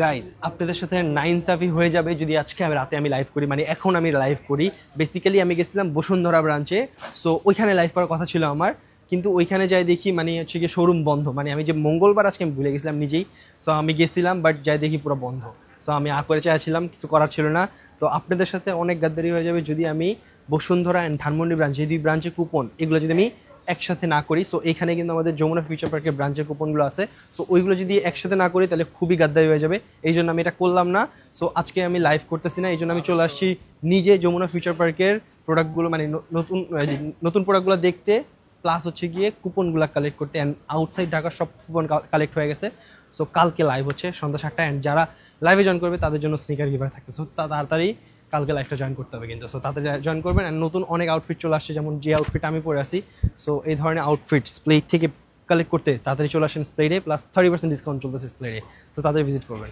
Guys আপনাদের সাথে নাইনসাফি হয়ে যাবে যদি আজকে রাতে আমি লাইভ করি, মানে এখন আমি লাইভ করি। বেসিক্যালি আমি গেছিলাম বসুন্ধরা ব্রাঞ্চে, সো ওইখানে লাইভ করার কথা ছিল আমার, কিন্তু ওইখানে যাই দেখি মানে হচ্ছে গিয়ে শোরুম বন্ধ। মানে আমি যে মঙ্গলবার আজকে আমি ভুলে গেছিলাম নিজেই, সো আমি গেছিলাম বাট যাই দেখি পুরো বন্ধ। সো আমি করে চাইছিলাম, কিছু করার ছিল না। তো আপনাদের সাথে অনেক গাদ্দারি হয়ে যাবে যদি আমি বসুন্ধরা অ্যান্ড ধানমন্ডি ব্রাঞ্চ, এই দুই ব্রাঞ্চে কুপন এগুলো যদি আমি একসাথে না করি। সো এখানে কিন্তু আমাদের যমুনা ফিউচার পার্কের ব্রাঞ্চের কুপনগুলো আছে, সো ওইগুলো যদি একসাথে না করি তাহলে খুবই গাদ্দারি হয়ে যাবে। এই জন্য আমি এটা করলাম না। সো আজকে আমি লাইভ করতেছি না, এই জন্য আমি চলে আসছি নিজে যমুনা ফিউচার পার্কের প্রোডাক্টগুলো, মানে নতুন নতুন প্রোডাক্টগুলো দেখতে, প্লাস হচ্ছে গিয়ে কুপনগুলো কালেক্ট করতে। অ্যান্ড আউটসাইড ঢাকার সব কুপন কালেক্ট হয়ে গেছে। সো কালকে লাইভ হচ্ছে সন্ধ্যা 7টায়, অ্যান্ড যারা লাইভে জয়েন করবে তাদের জন্য স্নিকার গিভার থাকবে। সো তাড়াতাড়ি কালকে লাইভটা জয়েন করতে হবে কিন্তু। সো তাড়াতাড়ি জয়েন করবেন। অ্যান্ড নতুন অনেক আউটফিট চলে আসছে, যেমন যে আউটফিট আমি পরে আসি। সো এই ধরনের আউটফিট স্প্লেড থেকে কালেক্ট করতে তাড়াতাড়ি চলে আসেন স্প্লেডে, প্লাস 30% ডিসকাউন্ট চলতেছে স্প্লেডে। সো তাদের ভিজিট করবেন।